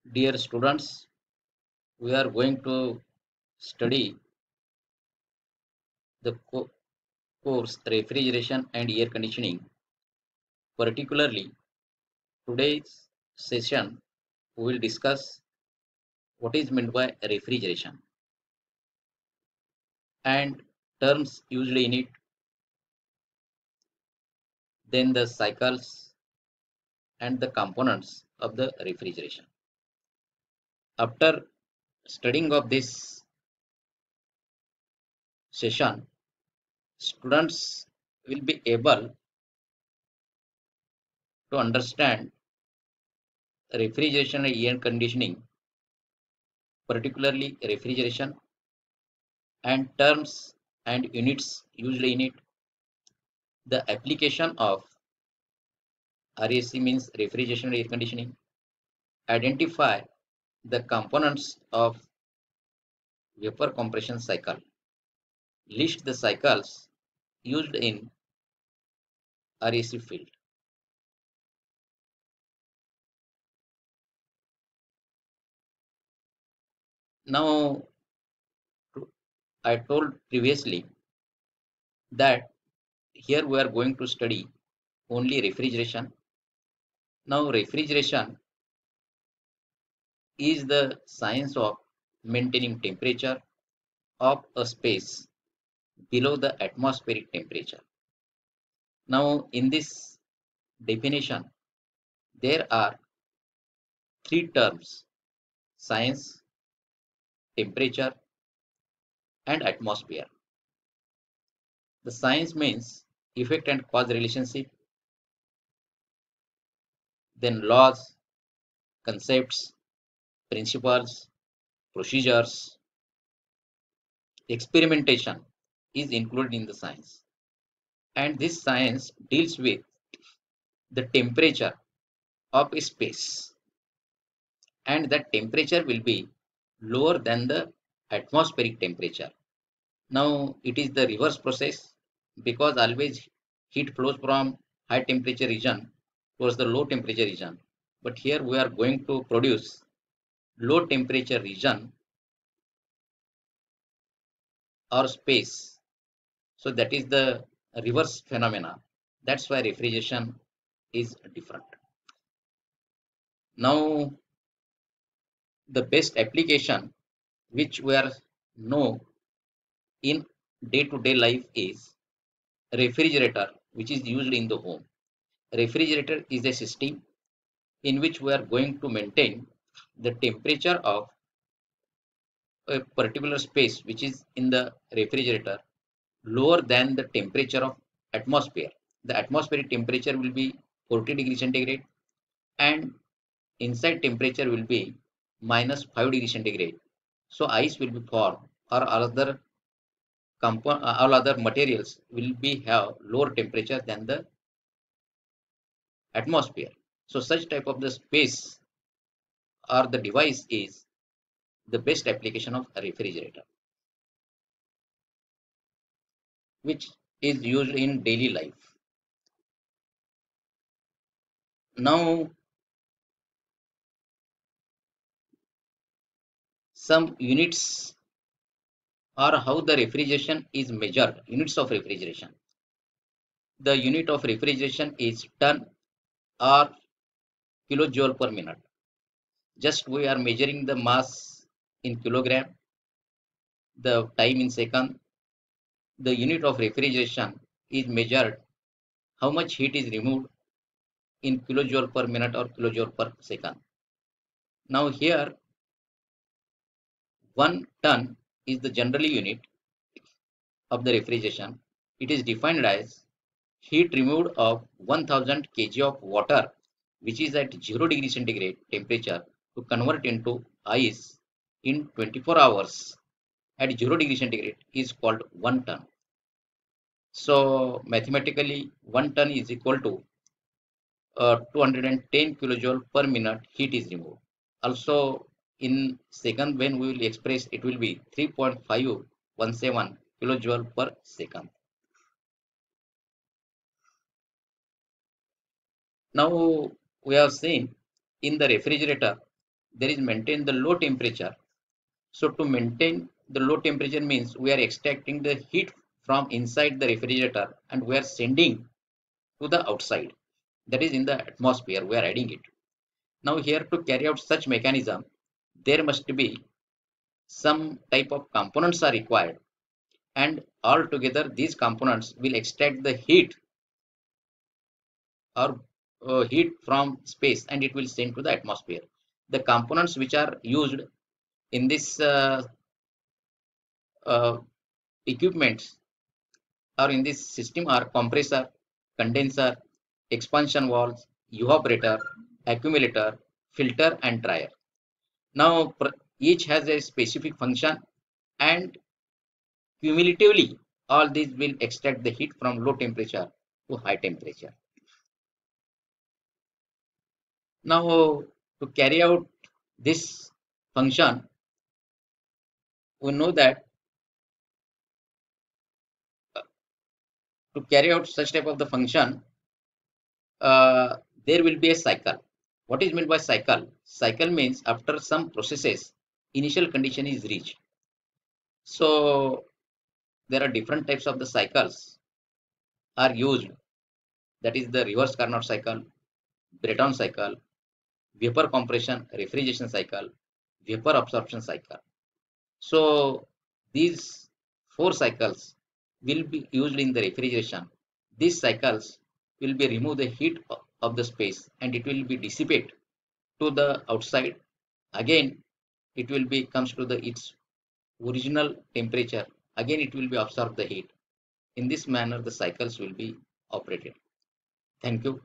Dear students, we are going to study the course Refrigeration and Air Conditioning. Particularly, today's session we will discuss what is meant by refrigeration and terms used in it, then the cycles and the components of the refrigeration. After studying of this session, students will be able to understand refrigeration and air conditioning, particularly refrigeration and terms and units used in it, the application of RAC means refrigeration and air conditioning, identify the components of vapor compression cycle, list the cycles used in RAC field. Now, I told previously that here we are going to study only refrigeration. Now, refrigeration is the science of maintaining temperature of a space below the atmospheric temperature. Now, in this definition, there are three terms: science, temperature, and atmosphere. The science means effect and cause relationship, then laws, concepts, principles, procedures, experimentation is included in the science. And this science deals with the temperature of a space, and that temperature will be lower than the atmospheric temperature. Now it is the reverse process, because always heat flows from high temperature region towards the low temperature region. But here we are going to produce low temperature region or space. So that is the reverse phenomena. That's why refrigeration is different. Now the best application which we are know in day to day life is refrigerator, which is used in the home. Refrigerator is a system in which we are going to maintain the temperature of a particular space which is in the refrigerator lower than the temperature of atmosphere. The atmospheric temperature will be 40 degrees centigrade, and inside temperature will be minus 5 degrees centigrade. So ice will be formed, or all other materials will be have lower temperature than the atmosphere. So such type of the space or the device is the best application of a refrigerator, which is used in daily life. Now, some units are how the refrigeration is measured. Units of refrigeration. The unit of refrigeration is ton or kilojoule per minute. Just we are measuring the mass in kilogram, the time in second. The unit of refrigeration is measured how much heat is removed in kilojoule per minute or kilojoule per second. Now here 1 ton is the general unit of the refrigeration. It is defined as heat removed of 1000 kg of water, which is at 0 degree centigrade temperature, to convert into ice in 24 hours at 0 degree centigrade is called 1 ton. So mathematically 1 ton is equal to 210 kilojoule per minute heat is removed. Also in second, when we will express, it will be 3.517 kilojoule per second. Now we have seen in the refrigerator there is maintain the low temperature. So to maintain the low temperature means we are extracting the heat from inside the refrigerator and we are sending to the outside, that is in the atmosphere we are adding it. Now here to carry out such mechanism, there must be some type of components are required, and altogether these components will extract the heat or heat from space and it will send to the atmosphere. The components which are used in this uh, equipments or in this system are compressor, condenser, expansion valves, evaporator, accumulator, filter and dryer. Now each has a specific function, and cumulatively all these will extract the heat from low temperature to high temperature. Now to carry out this function, we know that to carry out such type of the function, uh, there will be a cycle. What is meant by cycle? Cycle means after some processes, initial condition is reached. So there are different types of the cycles are used. That is the reverse Carnot cycle, Breton cycle, vapor compression refrigeration cycle, vapor absorption cycle. So these four cycles will be used in the refrigeration. These cycles will be remove the heat of the space and it will be dissipate to the outside. Again, it will be comes to the its original temperature. Again, it will be absorb the heat. In this manner, the cycles will be operated. Thank you.